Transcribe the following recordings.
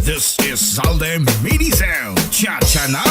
This is Zalde Mini Sound. Cha-cha na!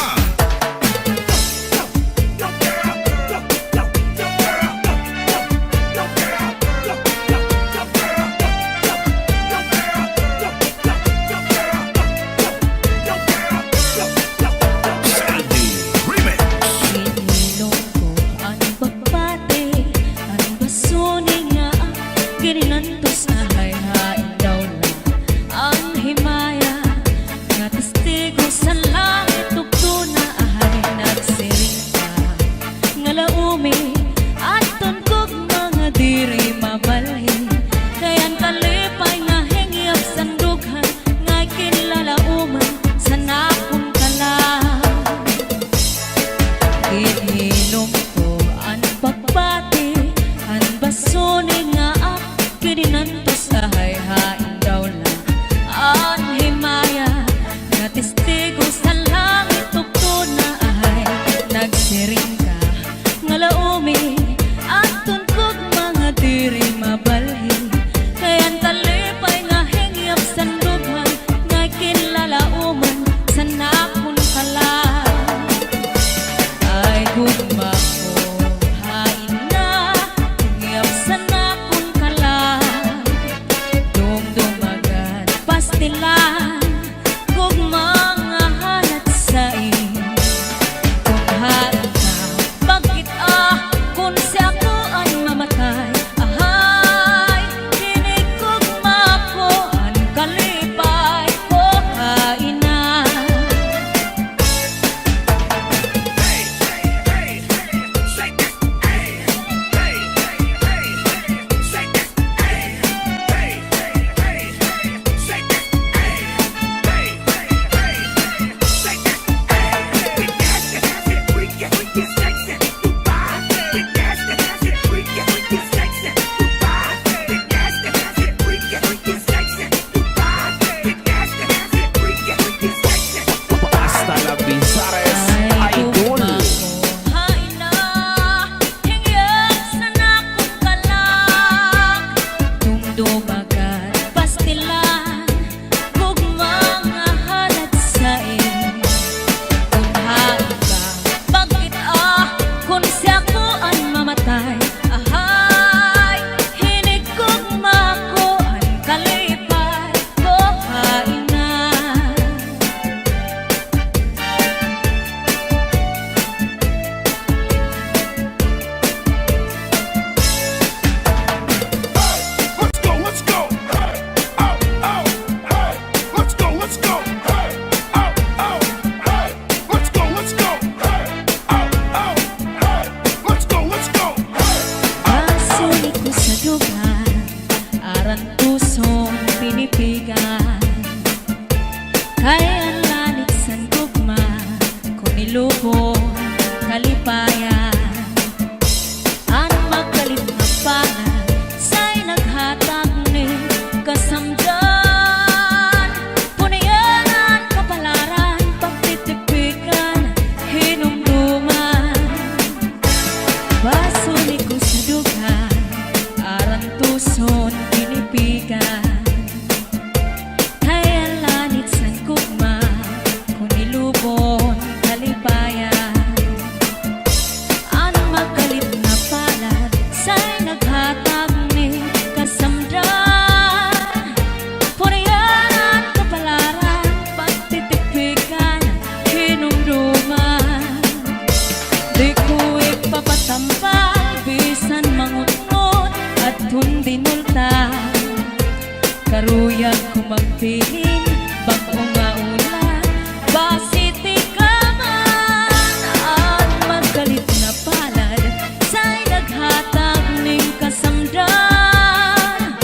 Karuyag ko magpiling bagong nga ulan, basiti ka man at magalit na palad sa'y naghatag ning kasamdan.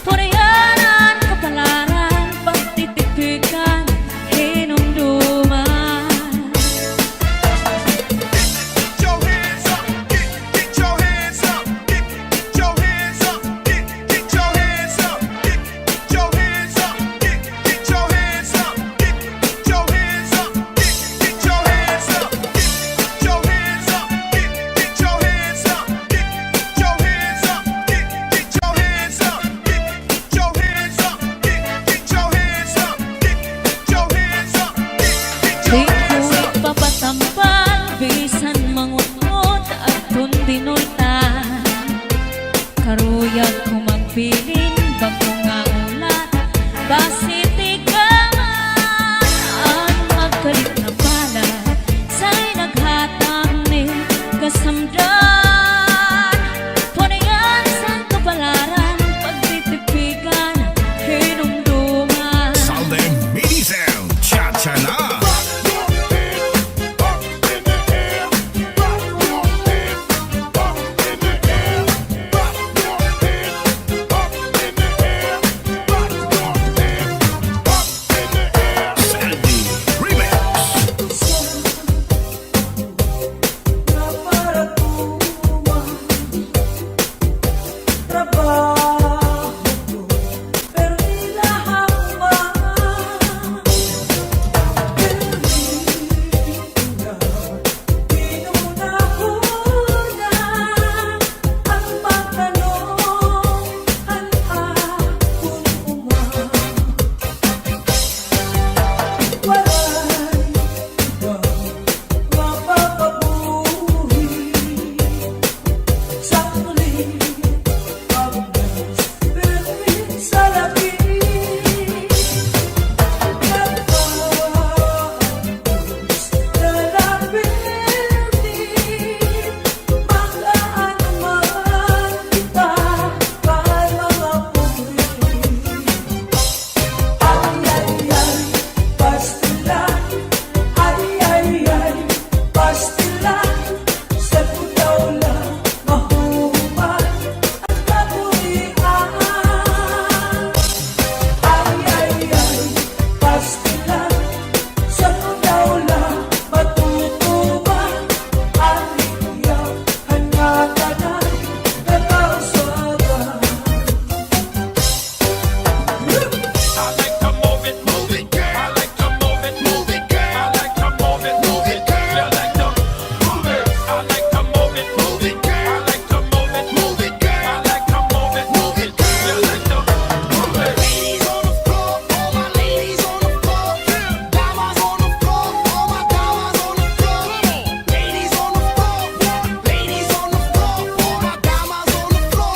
Punayanan, kapalaran, pagtitipikan, hinumduman. Get your hands up, get your hands up, get your hands up, get your hands up, get your hands up, get Basiti ka man ang magkalit na bala sa'y naghatang ni kasamdan. Punayan sa kapalaran, pagtitipikan, hinumduman. Salde Mini Sound, Cha-Cha na. Saldi Remix. I like to move it, girl. I like to move it, girl. I like to move it, girl. I like to move it. I like to move it, girl. I like to move it, girl. I like to move it, girl. I like to move it. Ladies on the floor, all my ladies on the floor. Damas on the floor, all my damas on the floor. Ladies on the floor, ladies on the floor, all my damas on the floor.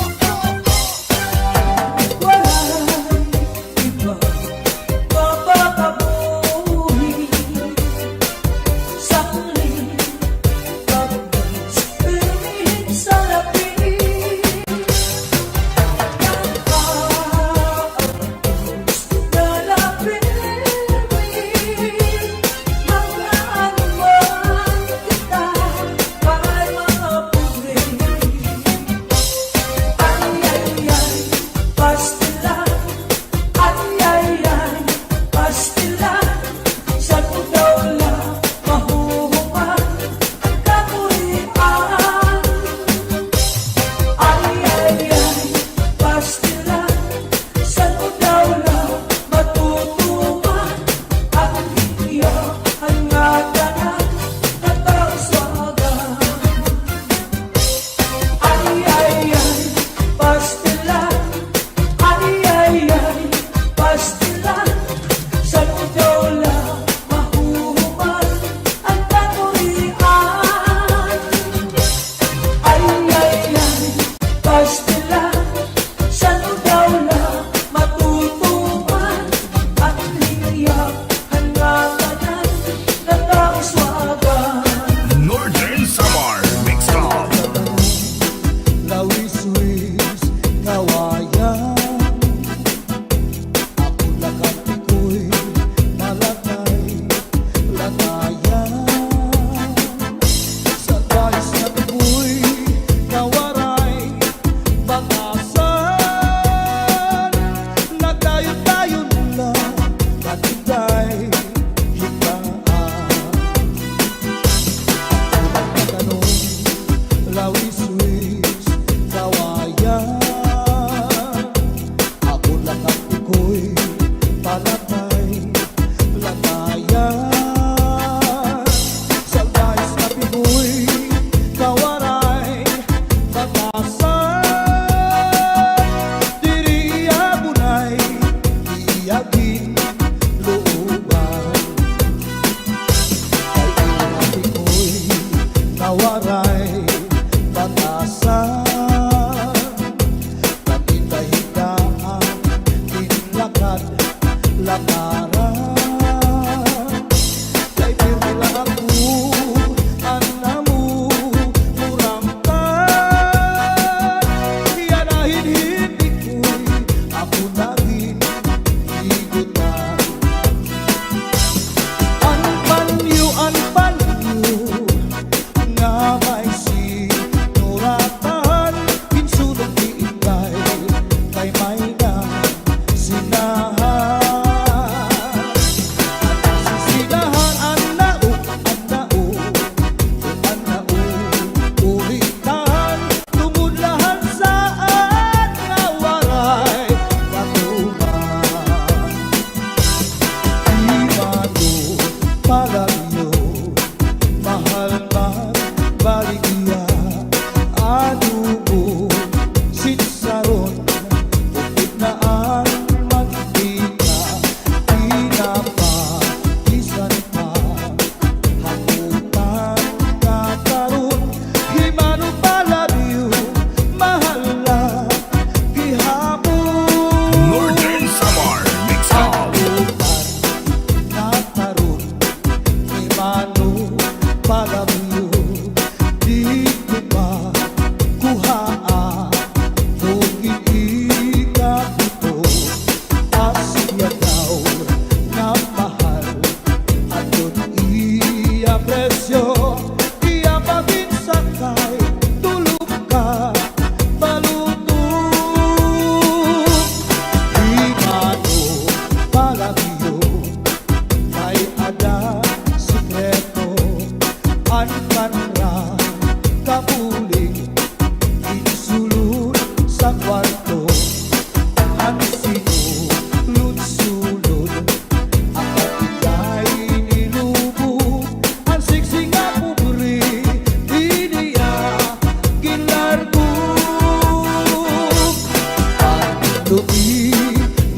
Northern Samar Mixed Up. Lawis-wis, kawayan. Ako lakat iko'y nalatay, latayan. Sa dais na iko'y nawaray, bakasan. Nagdayon-dayon lang, katibay, hitaan. Tanong, lawis-wis, kawayan. Ako lakat iko'y palatay, latayan. Sa dais na piko'y kawaray, batasan. Diri abunay, iyagin looban. Kay inati ko'y nawaray, batasan. Natindahigaan, tinlakat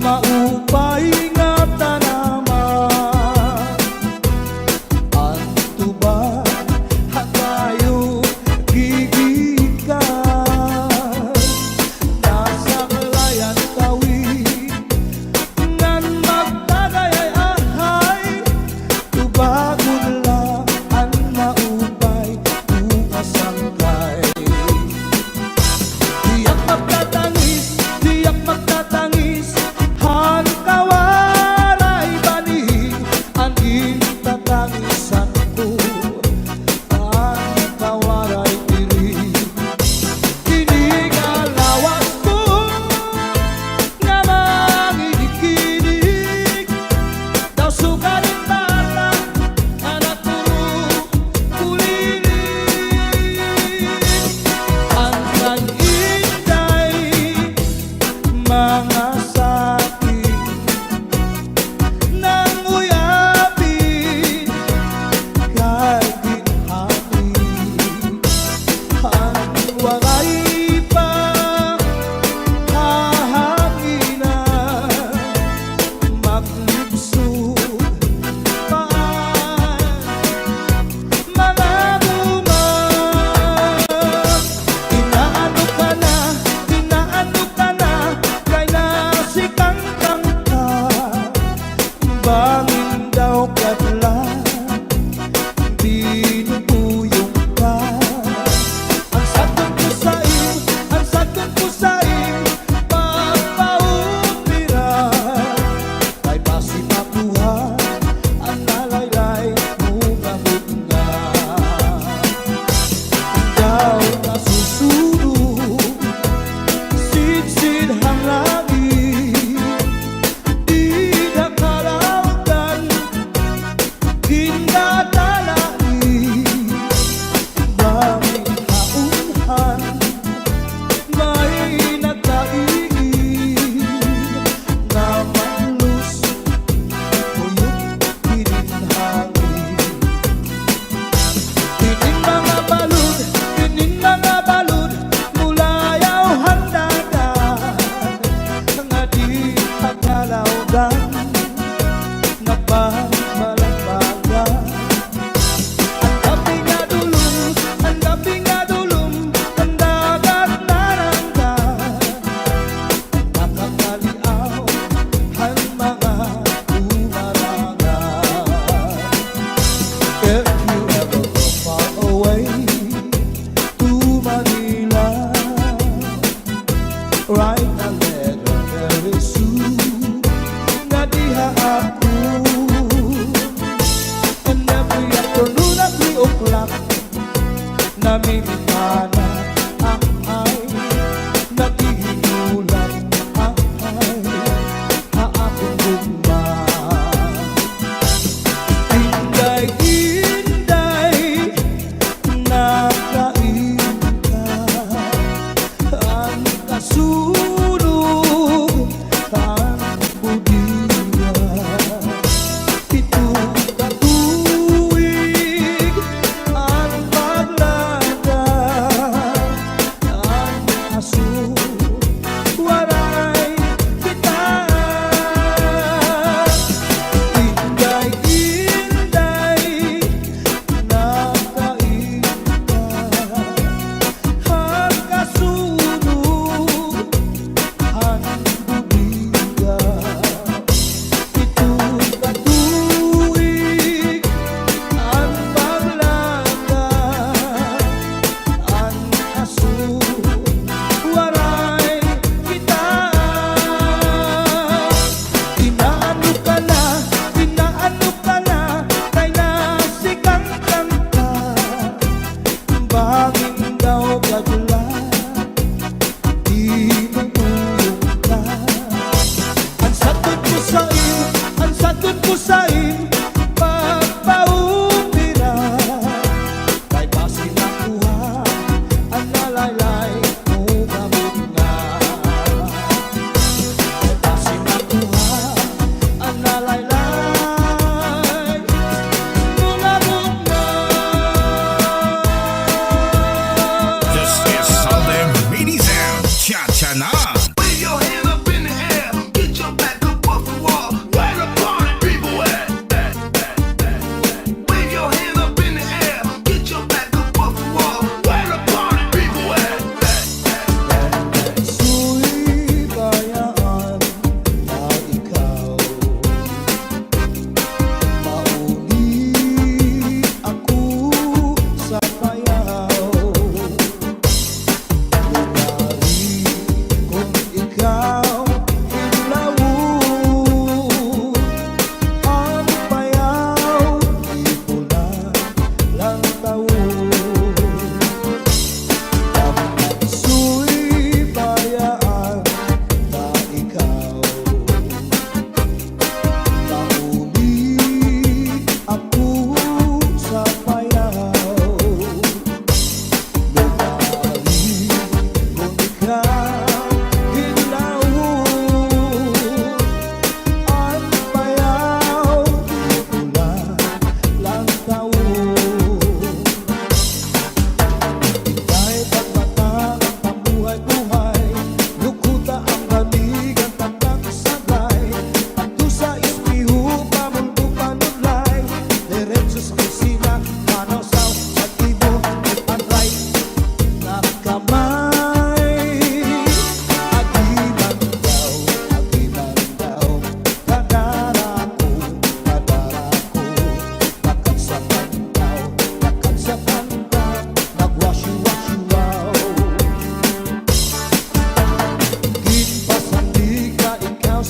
maupay nga tanaman. Ang tuba hatayo gigikan, nasa kalayan tawid ngan magdagay ahay, tubagod lang ang maupay umasangkay. Diyak magtatangis, diyak magtatangis, han kawaray bani, ang itatangisan ko, ang kawaray diri. Kinig alawas ko, nga mangikinig, daw sugaling bata, anak puro kulilig. Ang nag-inday, mga sakit nang uyapin, kay ginhapin. Ang waray pa hahanginan, maglibsod paan mga buman. Inaano ka na, kay nasikang ka, bangin daw katlan, binubuyong ka. Ang sagot ko sa'yo, ang sagot ko sa'yo, pagpaumiran, kay basi makuha ang nalaylay mo gamot nga. Ikaw nasusunod, sidsid hang langit, di nakalawgan, ginadalangin. Daming haunhan, may nagdaigin, na malus, tuyok pininhangin. Pining mga balud, mulayaw handagan, nga di pagkalawgan, nagbabalagbagan. Ang gabi nga dulum, ang gabi nga dulum, ang dagat naranggan, nakakaliaw ang mga umarangan. If you ever go far away to Manila, write a letter very soon, nga diha ako. And every afternoon at 3 o'clock, namimitana ang ay, naghihinulan ang ay, haakong gugman. Inday, inday, nakain ka, ang kasulog, ang budiyan. Pitong katuig ang paglagay,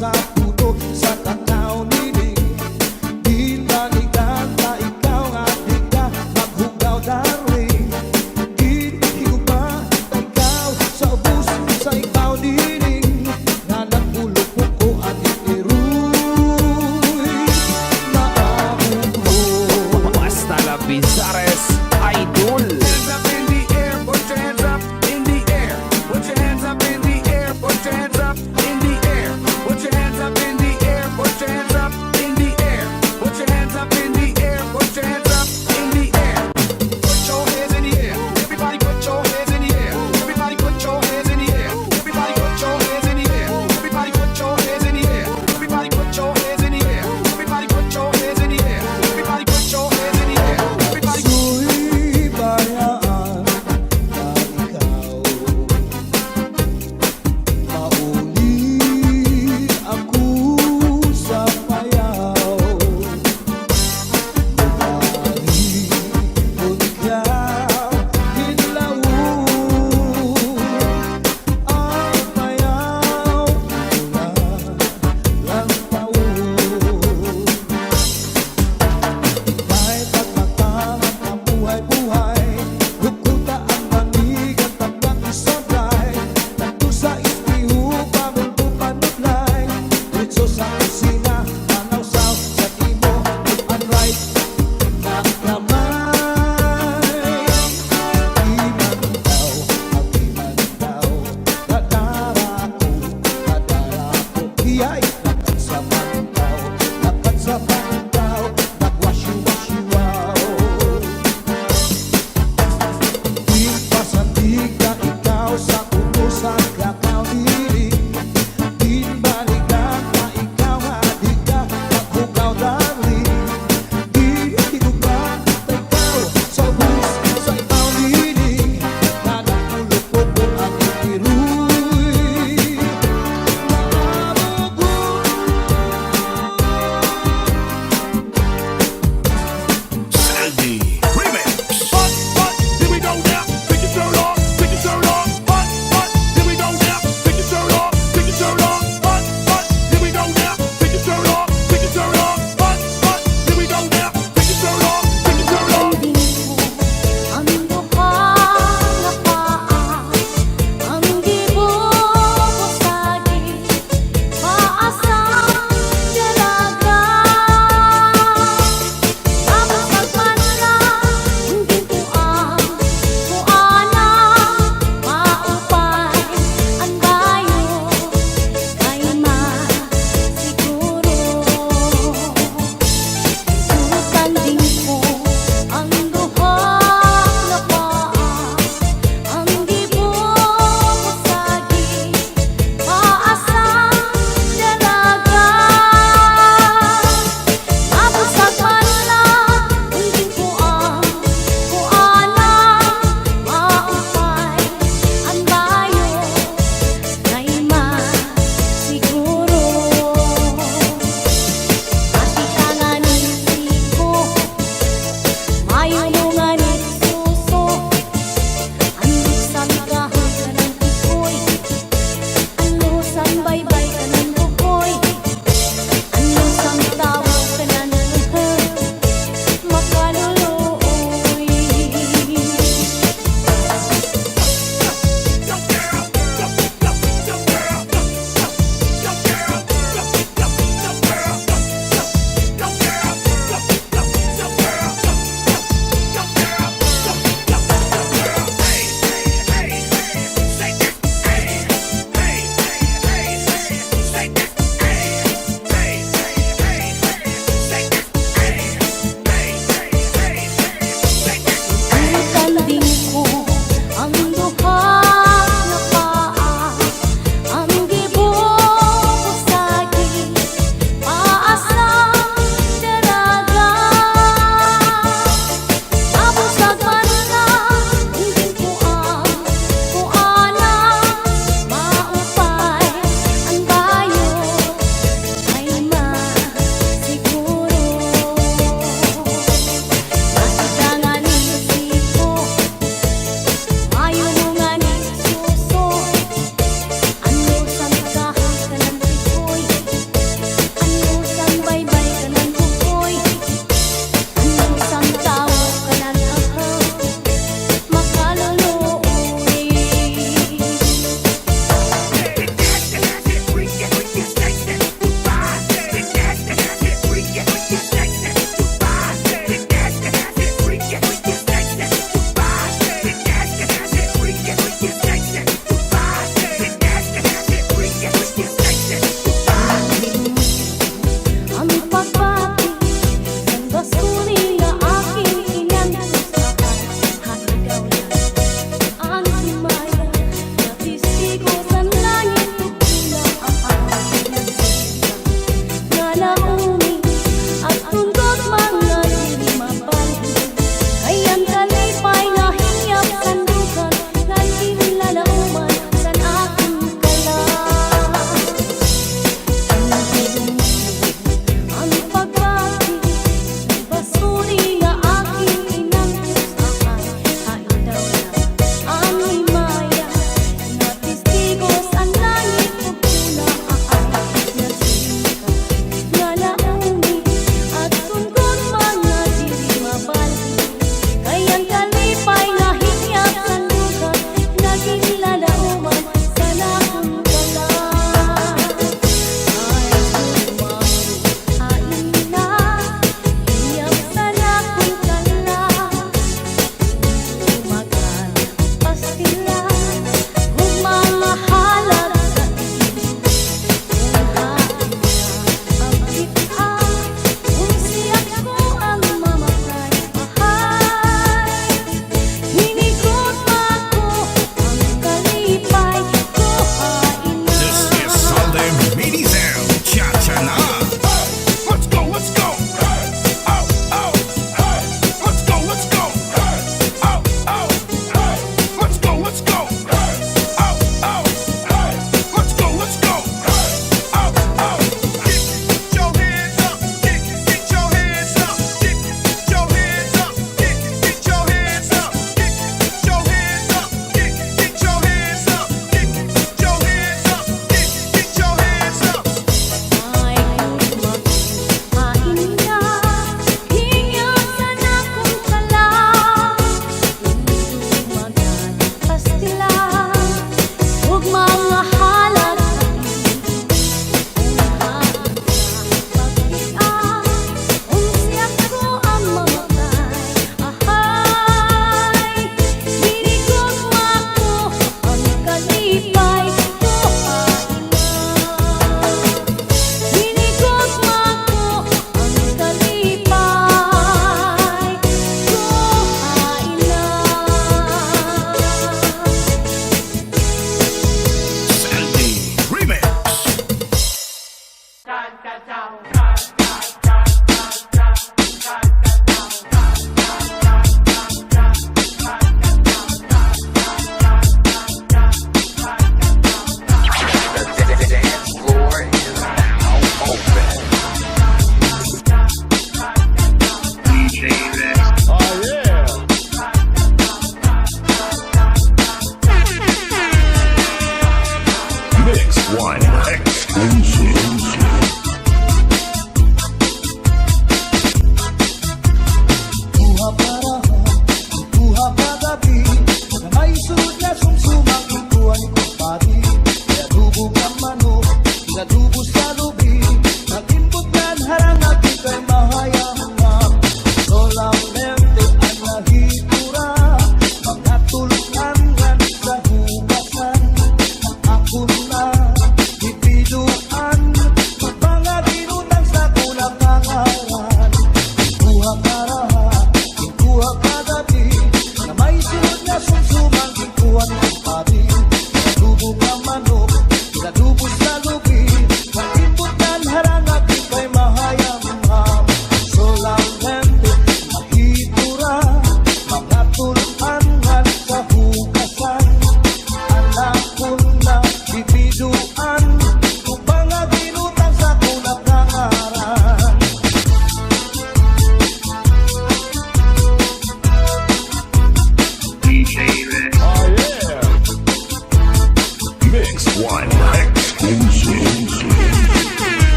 sa puno sa kakao nining. Di balikan na ikaw at di ka maghugaw darling. Di higupa na ikaw sa ubus sa ikaw nining. Nga nagulog ko at itiruy na ahong ko. Basta la Bizares Idol. Hands up in the air, put your hands up in the air. Put your hands up in the air, put your hands up in the air. Put your hands up in the air, put your hands up in the air. Put your hands up in the air, put your hands up in the air. Put your hands in the air. Everybody put your hands in the air. Everybody put your hands in the air. Everybody put your hands in the air. Everybody put your hands in the air. Everybody put your hands in the air. Everybody put your hands in the air. Everybody put your hands in the air. Everybody Ako'y bayaan na ikaw mauli ako sa payaw. Bumahi kung ikaw hinlaw ang payaw mula lang taon. Ika'y pagmatangan ang buhay-buhay. Hukuta ang manig at tapat isabay. Nagto sa ispiho, pamundo panutlay. Diretso sa kusina, panawsaw sa timo. Unright na kamay. Di man ikaw, di man ikaw. Kadara ko. Iya'y lakat sa pantaw. Lakat sa pantaw. Nagwasyo-wasyo-wow. Di pasandig na ikaw sa puno sa kakao niling. Di balikan na ikaw di ka maghugaw darling. Di higupa na ikaw sa ubus sa ikaw niling. Nagulog ko ang itiruy na ahong ko.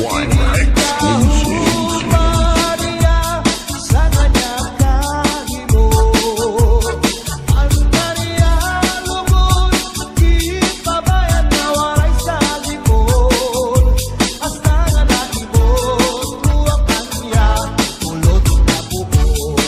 One exclusive. Maria, sa kanya kahimod. Ang kanya lugod, ipabayad na walay sa limon. Hasta nga naimod, tuwang kanya, ulot na bukod.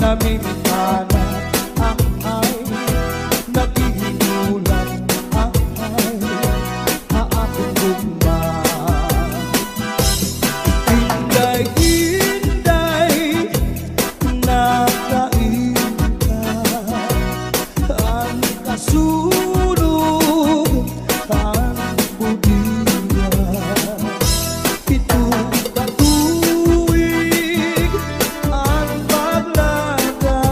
namimana ay naghihinulan ay aakong gumba. Hinday-hinday nakain ka, ang kasunog ang budiya. Ito katuwig ang paglada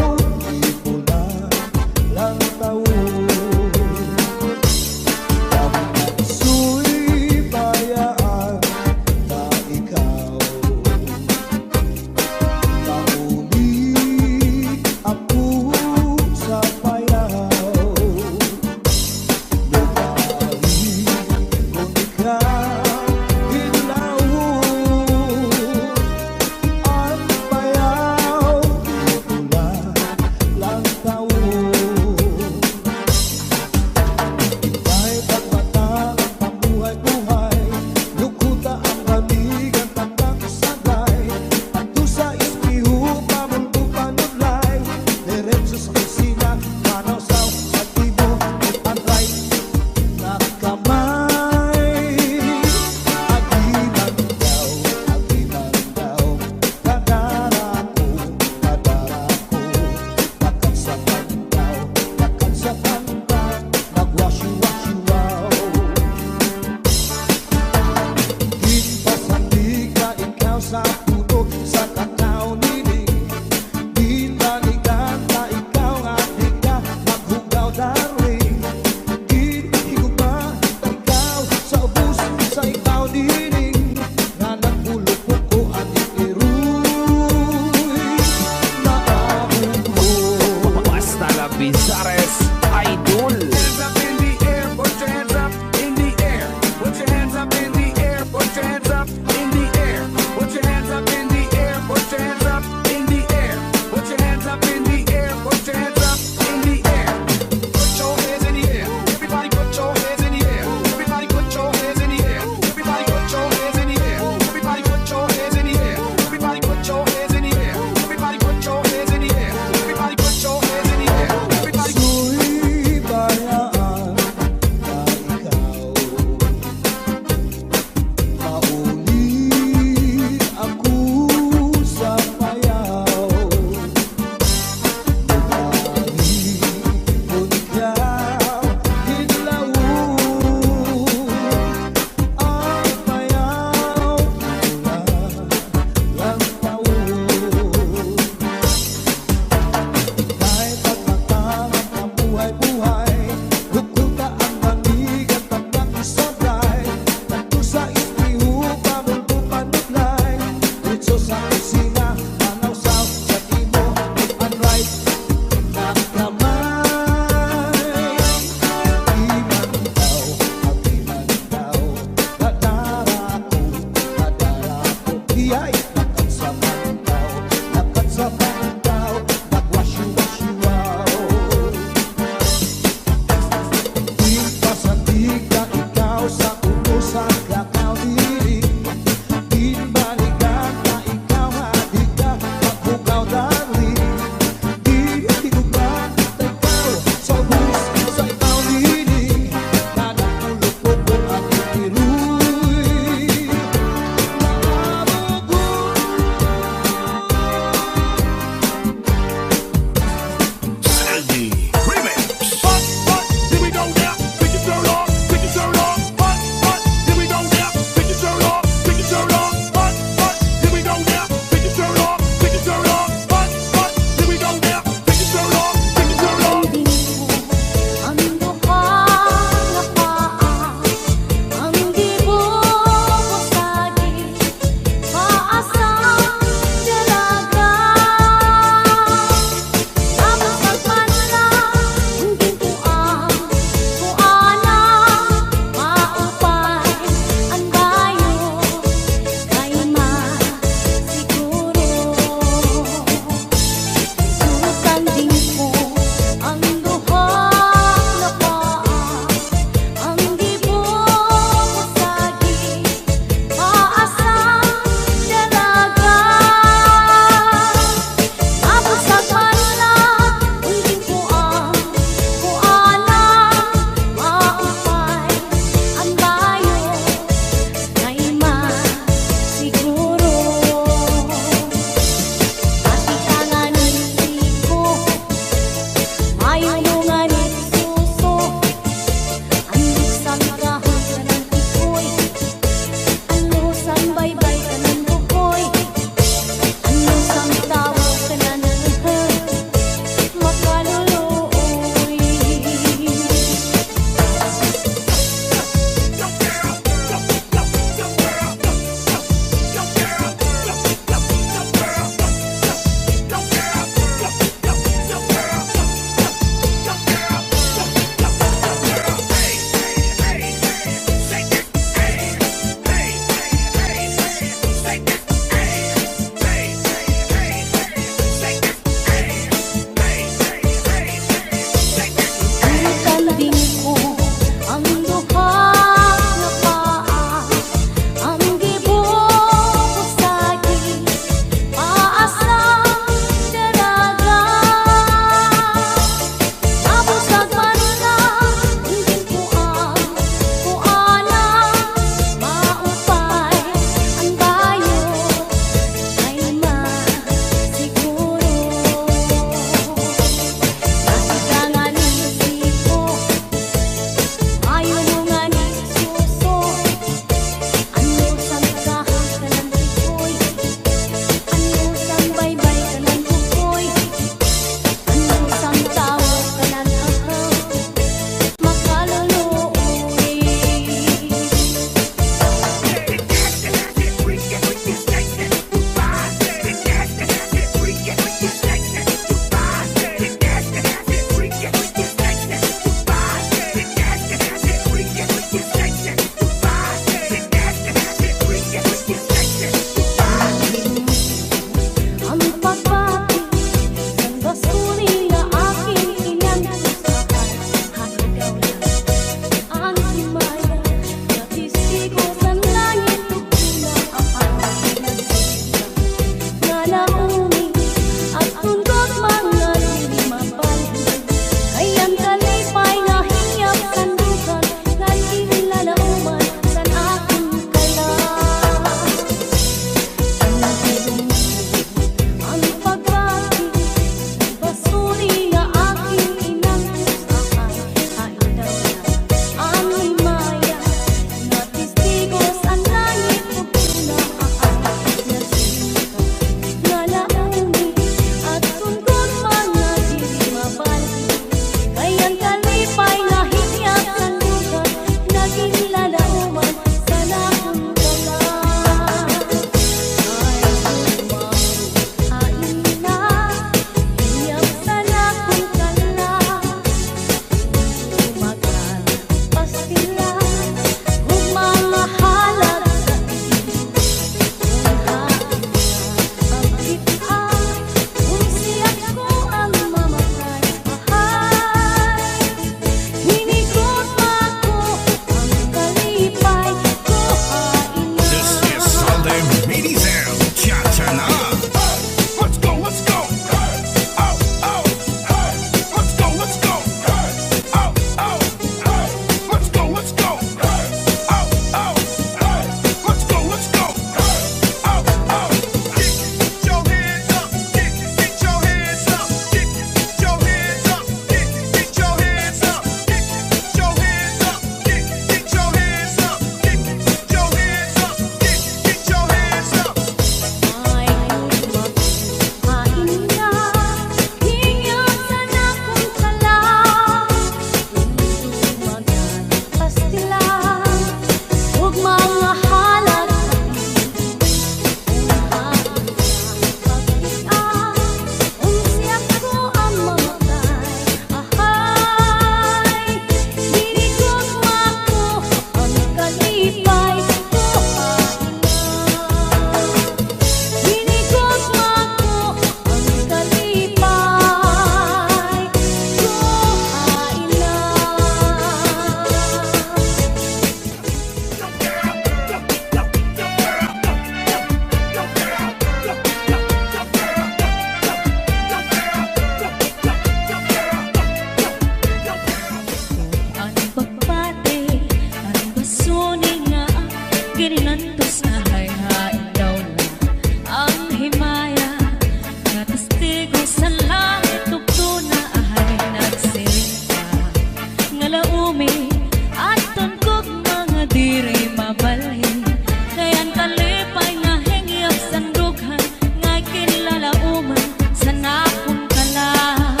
laumi aton kog mga diri mabalhin kayan kalipay nga hingyap sandughan nga kinlalauman sa nakong kalang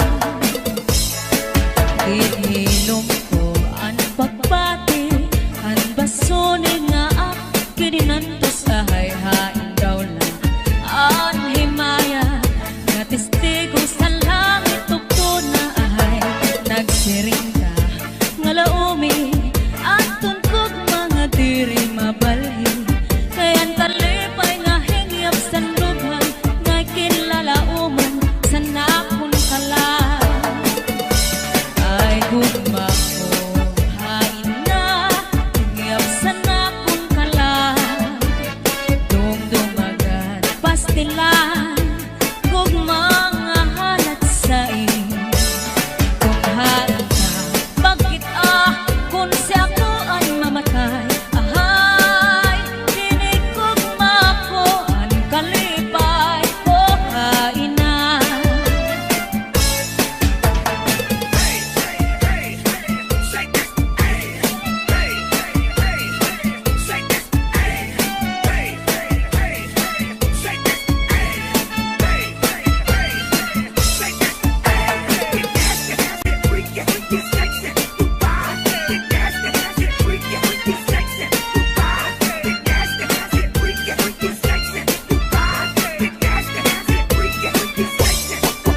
ihilom ko ang pagpati ang basone nga kininantos ahay-hain daw lang ang himaya nga testigo sa langit tugtod na ahay nagsiring ka nga laumi aton kog mga diri mabalhin kayan kalipay nga hingyap sandughan nga kinlalauman sa nakon kalang ay gugma ko hain na hingyap sa nakon kalang dumdumagan pastilan kog mga halat sa kung hain ka bakit kung siya ko ay mamatay ahay dinig kog mako ang kalipay ko hain na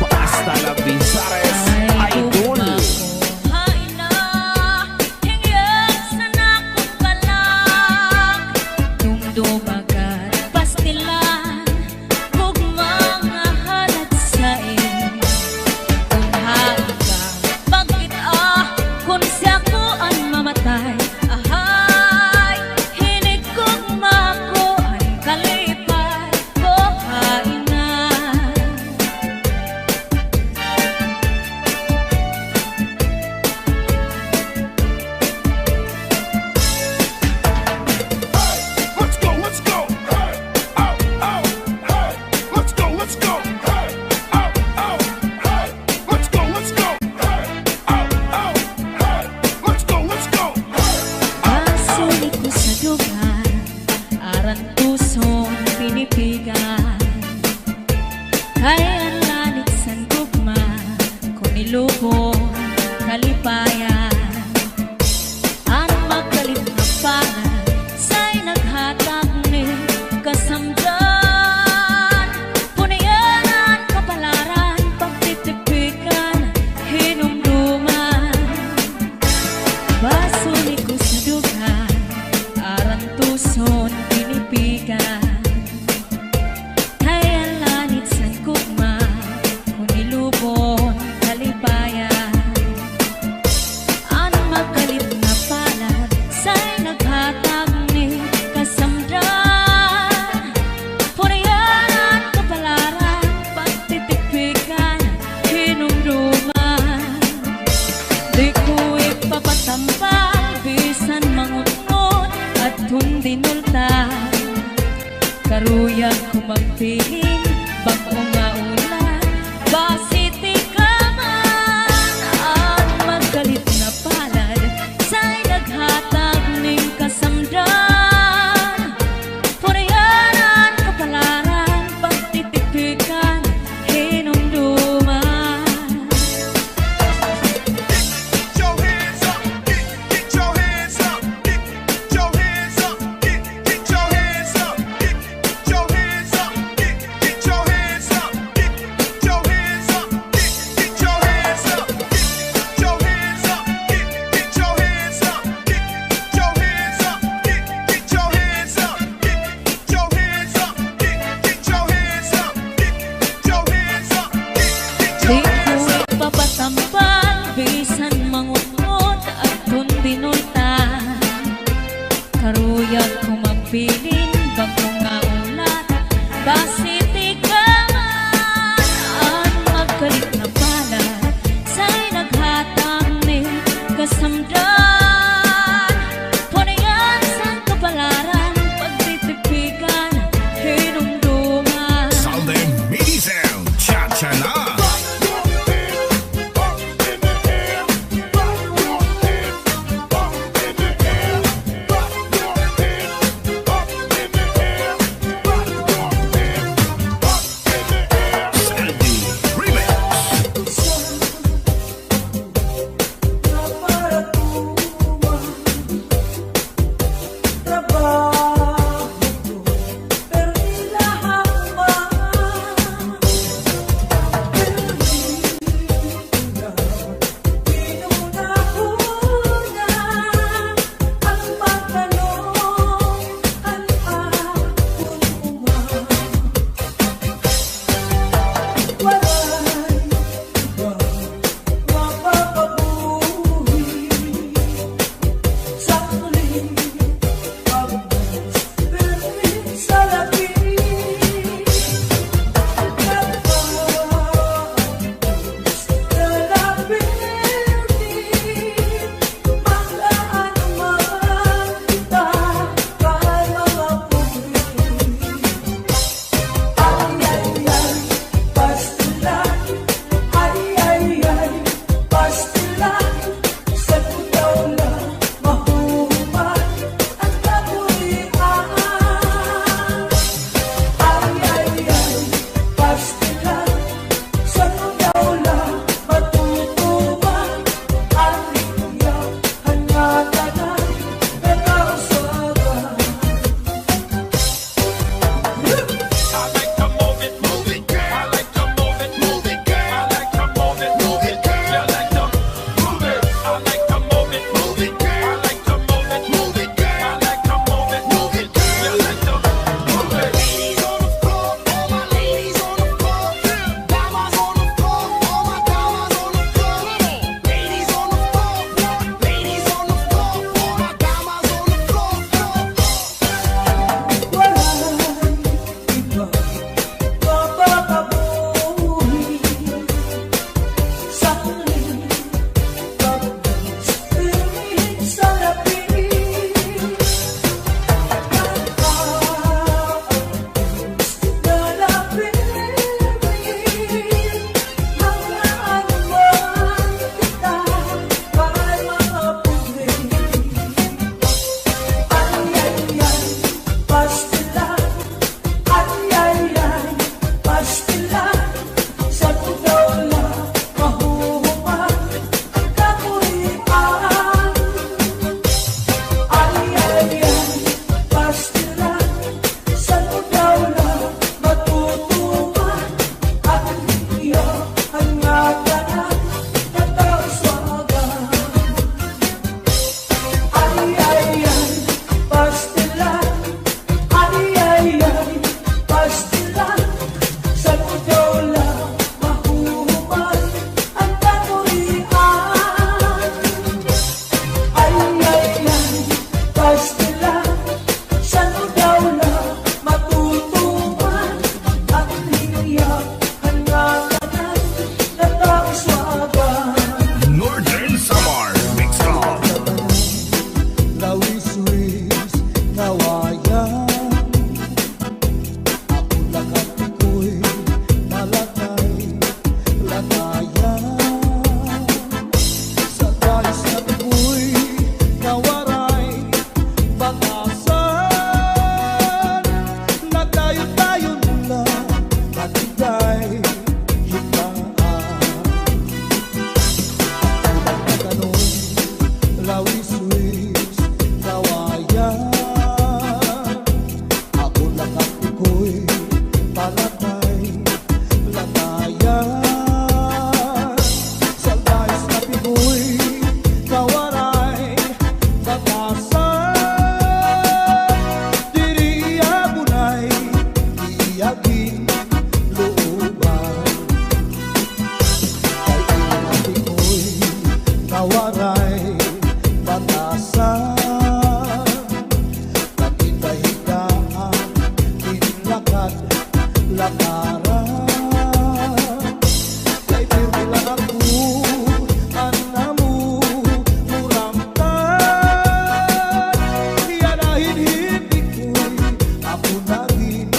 Basta la Bizares Idol. hain na hingyap sa nakong kalang dumdumagan pastilan kog mga halat sa kung hain ka bakit kung siya ko ang mamatay ahay hinig kog mako ang kalipay ko hain na Let's go, let's go. Hey, oh, oh, hey. Let's go, let's go. Hey, oh, oh, hey. Let's go, let's go. Hey, oh, oh, hey. Let's go, let's go. Pasulit ko sa dugan, aran pusong pinipigan. Kaya ang lanik sa gugma, kung ilubong kalipayan. Ang magalit na pangan, sa'y naghatag ni kasamdan. Punayanan, kapalaran, pagtitipikan, hinumduman. Basulit ko sa dugan, aran tuson pinipigan. Kaya lanit sa gugma, kung ilubon kalipayan. Ang magalit na palad, sa'y naghatag ni kasamdan. Punayanan, kapalaran, pagtitipikan, hinumduman. Di ko ipapatampal, bisan mangunot at hundinulta. Karuyag ko magpiling, bago nga ulan, basiti ka man. Ang magalit na palad, sa'y naghatag ning kasamdan. Punayanan, kapalaran, pagtitipikan, hinumduman. Get your hands up. Get your hands up. Get your hands up. Get your hands up. Get your hands up. Get your hands up. Get your hands up. Get your hands up. Get your hands up. Get your hands up. Get your hands up. Get your hands up. Get your hands up. Get your hands up. Get your hands up. Get Di your hands ko up. ipapatampal, bisan mangunot at kung dinultan. Karuyag ko magpiling, bago nga ulan, basiti ka man. Ang magalit na palad, sa'y naghatag ni kasamdan. Punayan sa kapalaran, pagtitipikan, hinumduman. Salde Mini Sound Cha-cha na. Up in the air, clap your hands. it, move it, girl. I like to move it, move it, girl. I like to move it, move it, girl. You like to move it. Ladies on the floor, all my ladies on the floor. Damas on the floor, all my damas on the floor. Ladies on the floor, ladies on the floor, all my damas on the floor. Northern Samar Mix Club. Lawis-wis, kawayan. Ako lakat ko'y nalatay, latayan. Sa talis na ko'y kawaray, batasan. Nagdayo-dayo na, natigay, hitaan. Tanong, lawis-wis, kawayan. Ako lakat ko'y palatay, latayan. Sa talis na ko'y kawaray, batasan. Diri abunay, iyagin, looban. Kay inati ko'y kawaray, batasan. Natindahigaan, tinlakad, lakaran. Kay pirmi lang ako, anamu, muramtan. Iyanahin hindi ko'y ako naging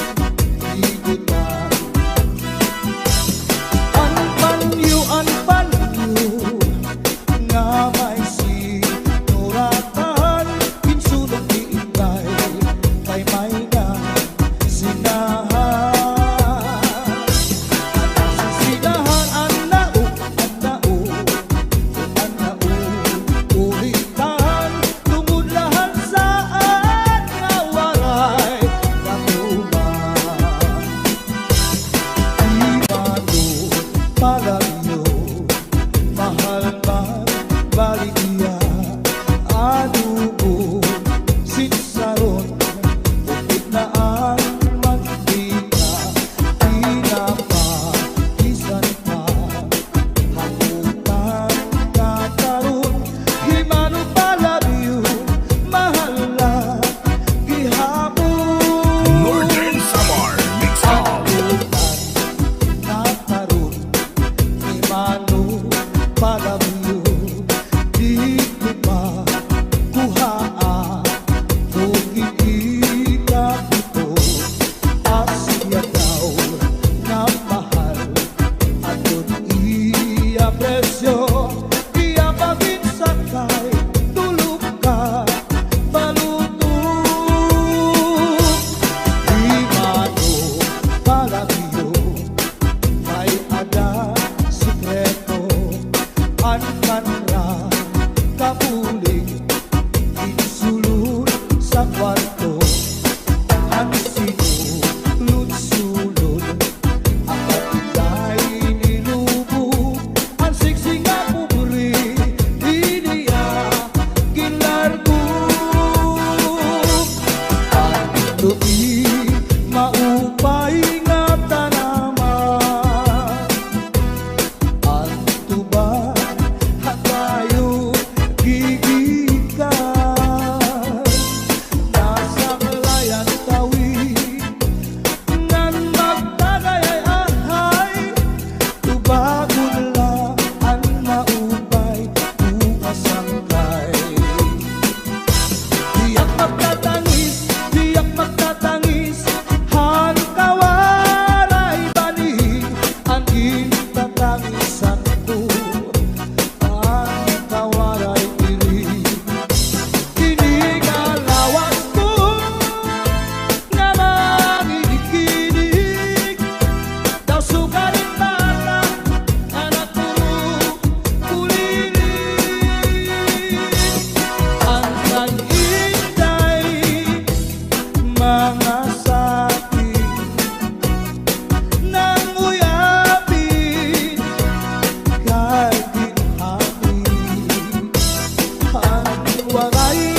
igutan. Anpanyo nga may sinuratan, pinsulong iikay, kay may na sinahan. Sinahan ang nao, ulitan, tungod lahat saan nga waray katuman. Imano palagyo, mahal man baligya, anubo sinsaron, upit na ang mantika, pinapakisan pa, hamutan kakaroon. Imano palagyo, mahal na gihapon. Northern Samar Mix Club. Nakaroon, imano palagyo, di ko pa kuhaan. Kung iikap ito, asya daw na mahal. Aton iya presyo, iya pagkinsan kay tulog ka, balutong. Imano palagyo, may ada sikreto, ankanra kapuling, insulod sa kwarto. Ang sinulod-sulod, ang katigay nilubog, ang siksing nga pupuri, iniya Waray